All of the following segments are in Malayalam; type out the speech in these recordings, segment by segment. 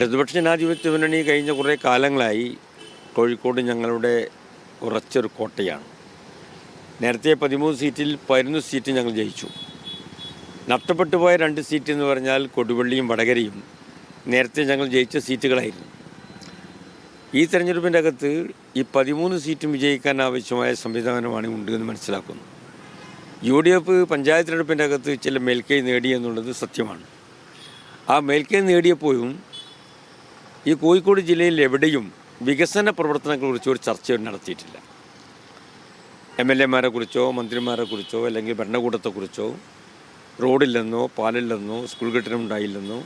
ഇടതുപക്ഷ ജനാധിപത്യ മുന്നണി കഴിഞ്ഞ കുറേ കാലങ്ങളായി കോഴിക്കോട് ഞങ്ങളുടെ ഉറച്ചൊരു കോട്ടയാണ്. നേരത്തെ 13 സീറ്റിൽ 11 സീറ്റ് ഞങ്ങൾ ജയിച്ചു. നഷ്ടപ്പെട്ടു പോയ 2 സീറ്റ് എന്ന് പറഞ്ഞാൽ കൊടുവള്ളിയും വടകരയും നേരത്തെ ഞങ്ങൾ ജയിച്ച സീറ്റുകളായിരുന്നു. ഈ തെരഞ്ഞെടുപ്പിൻ്റെ അകത്ത് ഈ 13 സീറ്റും വിജയിക്കാൻ ആവശ്യമായ സംവിധാനമാണ് ഉണ്ട് എന്ന് മനസ്സിലാക്കുന്നു. UDF പഞ്ചായത്ത് തെരഞ്ഞെടുപ്പിൻ്റെ അകത്ത് ചില മേൽക്കൈ നേടി എന്നുള്ളത് സത്യമാണ്. ആ മേൽക്കൈ നേടിയപ്പോഴും ഈ കോഴിക്കോട് ജില്ലയിൽ എവിടെയും വികസന പ്രവർത്തനങ്ങളെക്കുറിച്ച് ഒരു ചർച്ച നടത്തിയിട്ടില്ല. MLA കുറിച്ചോ മന്ത്രിമാരെ കുറിച്ചോ അല്ലെങ്കിൽ ഭരണകൂടത്തെക്കുറിച്ചോ റോഡില്ലെന്നോ പാലില്ലെന്നോ സ്കൂൾ കെട്ടിടം ഉണ്ടായില്ലെന്നോ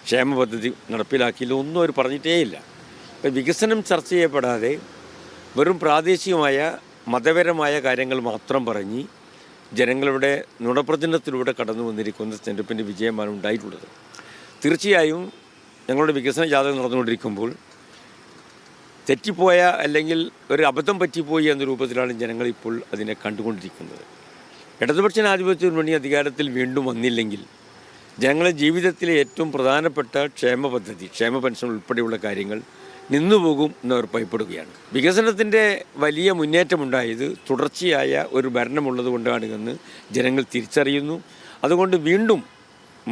ക്ഷേമ പദ്ധതി നടപ്പിലാക്കിയില്ലോ ഒന്നും അവർ പറഞ്ഞിട്ടേയില്ല. അപ്പം വികസനം ചർച്ച ചെയ്യപ്പെടാതെ വെറും പ്രാദേശികമായ മതപരമായ കാര്യങ്ങൾ മാത്രം പറഞ്ഞ് ജനങ്ങളുടെ നുണപ്രചരണത്തിലൂടെ കടന്നു വന്നിരിക്കുന്ന തെരഞ്ഞെടുപ്പിൻ്റെ വിജയമാണ് ഉണ്ടായിട്ടുള്ളത്. തീർച്ചയായും ഞങ്ങളുടെ വികസന ജാഥകൾ നടന്നുകൊണ്ടിരിക്കുമ്പോൾ തെറ്റിപ്പോയ അല്ലെങ്കിൽ ഒരു അബദ്ധം പറ്റിപ്പോയി എന്ന രൂപത്തിലാണ് ജനങ്ങളിപ്പോൾ അതിനെ കണ്ടുകൊണ്ടിരിക്കുന്നത്. ഇടതുപക്ഷ ജനാധിപത്യ മുന്നണി അധികാരത്തിൽ വീണ്ടും വന്നില്ലെങ്കിൽ ജനങ്ങളുടെ ജീവിതത്തിലെ ഏറ്റവും പ്രധാനപ്പെട്ട ക്ഷേമ പദ്ധതി, ക്ഷേമ പെൻഷൻ ഉൾപ്പെടെയുള്ള കാര്യങ്ങൾ നിന്നുപോകും എന്നവർ ഭയപ്പെടുകയാണ്. വികസനത്തിൻ്റെ വലിയ മുന്നേറ്റമുണ്ടായത് തുടർച്ചയായ ഒരു ഭരണമുള്ളത് കൊണ്ടാണ് എന്ന് ജനങ്ങൾ തിരിച്ചറിയുന്നു. അതുകൊണ്ട് വീണ്ടും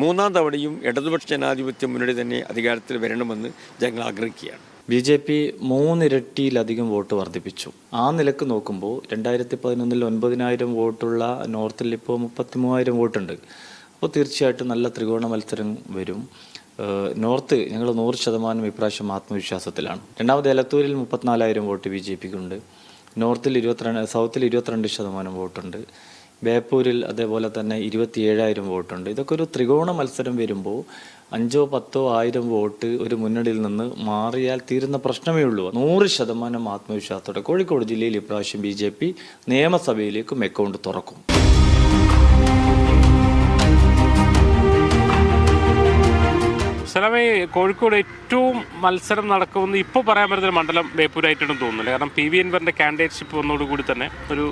3ാം തവണയും ഇടതുപക്ഷ ജനാധിപത്യ മുന്നണി തന്നെ അധികാരത്തിൽ വരണമെന്ന് ജനങ്ങൾ ആഗ്രഹിക്കുകയാണ്. BJP 3 ഇരട്ടിയിലധികം വോട്ട് വർദ്ധിപ്പിച്ചു. ആ നിലക്ക് നോക്കുമ്പോൾ 2011 9,000 വോട്ടുള്ള നോർത്തിൽ ഇപ്പോൾ 33,000 വോട്ടുണ്ട്. അപ്പോൾ തീർച്ചയായിട്ടും നല്ല ത്രികോണ മത്സരം വരും. നോർത്ത് ഞങ്ങൾ 100% ഇപ്രാവശ്യം ആത്മവിശ്വാസത്തിലാണ്. രണ്ടാമത് എലത്തൂരിൽ 34,000 വോട്ട് BJPക്കുണ്ട്. നോർത്തിൽ സൗത്തിൽ 22% വോട്ടുണ്ട്. ബേപ്പൂരിൽ അതേപോലെ തന്നെ 27,000 വോട്ടുണ്ട്. ഇതൊക്കെ ഒരു ത്രികോണ മത്സരം വരുമ്പോൾ 5, 10, 1000 വോട്ട് ഒരു മുന്നണിയിൽ നിന്ന് മാറിയാൽ തീരുന്ന പ്രശ്നമേ ഉള്ളൂ. 100% ആത്മവിശ്വാസത്തോടെ കോഴിക്കോട് ജില്ലയിൽ ഇപ്രാവശ്യം BJP നിയമസഭയിലേക്കും അക്കൗണ്ട് തുറക്കും. സലാമേ, കോഴിക്കോട് ഏറ്റവും മത്സരം നടക്കുമെന്ന് ഇപ്പോൾ പറയാൻ പറ്റുന്ന മണ്ഡലം ബേപ്പൂരായിട്ടാണ് തോന്നുന്നില്ല. കാരണം PV അൻവറിൻ്റെ കാൻഡിഡേറ്റ്ഷിപ്പ് വന്നതോടുകൂടി തന്നെ ഒരു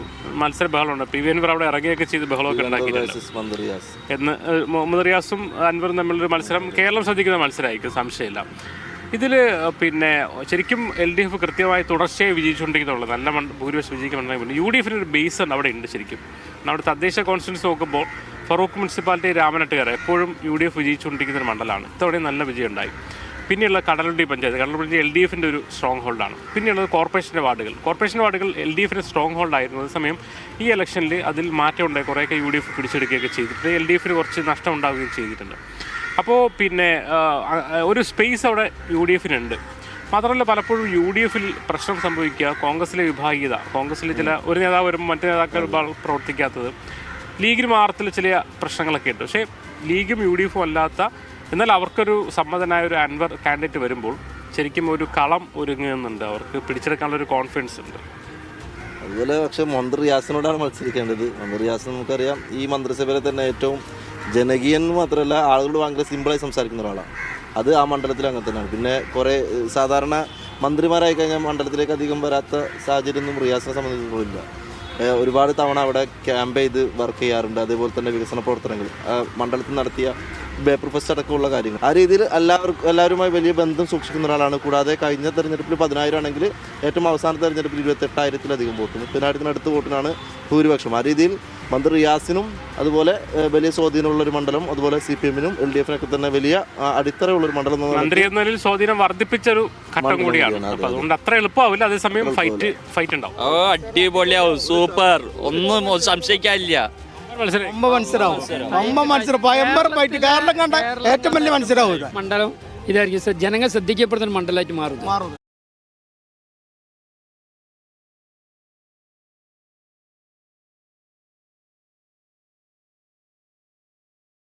മത്സര ബഹളമുണ്ട്. PV അൻവർ അവിടെ ഇറങ്ങിയൊക്കെ ചെയ്ത് ബഹളമൊക്കെ ഉണ്ടാക്കിയിട്ടുണ്ട് എന്ന് മുഹമ്മദ് റിയാസും അൻവറും തമ്മിലൊരു മത്സരം കേരളം ശ്രദ്ധിക്കുന്ന മത്സരമായിരിക്കും, സംശയമില്ല. ഇതിൽ പിന്നെ ശരിക്കും LDF കൃത്യമായി തുടർച്ചയായി വിജയിച്ചുകൊണ്ടിരിക്കുന്നുള്ളത്, നല്ല ഭൂരിപക്ഷം വിജയിക്കുന്നുണ്ടെങ്കിൽ UDF ഒരു ബേസ് അവിടെ ഉണ്ട്. ശരിക്കും നമ്മുടെ തദ്ദേശ കോൺസ്റ്റിറ്റ്യൻസി നോക്കുമ്പോൾ ഫറൂഖ് മുനിസിപ്പാലിറ്റി, രാമനാട്ടുകര എപ്പോഴും UDF വിജയിച്ചുകൊണ്ടിരിക്കുന്ന ഒരു മണ്ഡലമാണ്. ഇത്തവണയും നല്ല വിജയം ഉണ്ടായി. പിന്നെയുള്ള കടലുണ്ടി പഞ്ചായത്ത് LDFിൻ്റെ ഒരു സ്ട്രോങ് ഹോൾഡാണ്. പിന്നെയുള്ളത് കോർപ്പറേഷൻ്റെ വാർഡുകൾ LDFിൻ്റെ സ്ട്രോങ് ഹോൾഡായിരുന്നു. അതേസമയം ഈ ഇലക്ഷനിൽ അതിൽ മാറ്റം ഉണ്ടായി. കുറേയൊക്കെ UDF പിടിച്ചെടുക്കുകയൊക്കെ ചെയ്തിട്ട് LDFിന് കുറച്ച് നഷ്ടം ഉണ്ടാവുകയും ചെയ്തിട്ടുണ്ട്. അപ്പോൾ പിന്നെ ഒരു സ്പേസ് അവിടെ UDFിനുണ്ട്. മാത്രമല്ല പലപ്പോഴും UDFിൽ പ്രശ്നം സംഭവിക്കുക കോൺഗ്രസിലെ വിഭാഗീയത. കോൺഗ്രസിൽ ഒരു നേതാവ് വരുമ്പോൾ മറ്റു നേതാക്കൾ പ്രവർത്തിക്കാത്തത്, ലീഗിന് മാറത്തിൽ ചില പ്രശ്നങ്ങളൊക്കെ ഉണ്ട്. പക്ഷേ ലീഗും UDFും അല്ലാത്ത എന്നാൽ അവർക്കൊരു സമ്മതനായ ഒരു അൻവർ കാൻഡിഡേറ്റ് വരുമ്പോൾ ശരിക്കും ഒരു കളം ഒരുങ്ങുന്നുണ്ട്. അവർക്ക് പിടിച്ചെടുക്കാനുള്ളൊരു കോൺഫിഡൻസ് ഉണ്ട്. അതുപോലെ പക്ഷേ മന്ത്രി റിയാസിനോടാണ് മത്സരിക്കേണ്ടത്. മന്ത്രി റിയാസ് നമുക്കറിയാം ഈ മന്ത്രിസഭയിലെ തന്നെ ഏറ്റവും ജനകീയൻ മാത്രമല്ല ആളുകളോട് ഭയങ്കര സിമ്പിളായി സംസാരിക്കുന്ന ഒരാളാണ്. അത് ആ മണ്ഡലത്തിൽ അങ്ങനെ തന്നെയാണ്. പിന്നെ കുറേ സാധാരണ മന്ത്രിമാരായി കഴിഞ്ഞാൽ മണ്ഡലത്തിലേക്ക് അധികം വരാത്ത സാഹചര്യമൊന്നും റിയാസിനെ സംബന്ധിച്ചിട്ടില്ല. ഒരുപാട് തവണ അവിടെ ക്യാമ്പ് ചെയ്ത് വർക്ക് ചെയ്യാറുണ്ട്. അതേപോലെ തന്നെ വികസന പ്രവർത്തനങ്ങൾ മണ്ഡലത്തിൽ നടത്തിയ പേപ്പർ ഫെസ്റ്റ് അടക്കമുള്ള കാര്യങ്ങൾ ആ രീതിയിൽ എല്ലാവരുമായി വലിയ ബന്ധം സൂക്ഷിക്കുന്ന ഒരാളാണ്. കൂടാതെ കഴിഞ്ഞ തെരഞ്ഞെടുപ്പിൽ 10,000 ആണെങ്കിൽ ഏറ്റവും അവസാന തെരഞ്ഞെടുപ്പിൽ 28,000-ലധികം വോട്ടും 30,000-അടുത്ത് വോട്ടിനാണ് ഭൂരിപക്ഷം. ആ രീതിയിൽ മന്ത്രി റിയാസിനും അതുപോലെ വലിയ സ്വാധീനമുള്ള ഒരു മണ്ഡലം, അതുപോലെ CPM-നും LDF-നൊക്കെ തന്നെ വലിയ അടിത്തറയുള്ളൊരു മണ്ഡലം. മന്ത്രി എന്നതിൽ സ്വാധീനം വർദ്ധിപ്പിച്ചൊരു ഘട്ടം കൂടിയാണ്. അതുകൊണ്ട് അത്ര എളുപ്പമാവില്ല. അതേസമയം ഫൈറ്റ് ഉണ്ടാവും. അടിപൊളിയാവും, സൂപ്പർ, ഒന്നും സംശയിക്കാനില്ല. ഭയങ്കരമായിട്ട് കേരളം കണ്ട ഏറ്റവും വലിയ മത്സരമാവും. മണ്ഡലം ഇതായിരിക്കും ജനങ്ങൾ ശ്രദ്ധിക്കപ്പെടുന്ന മണ്ഡലമായിട്ട് മാറും.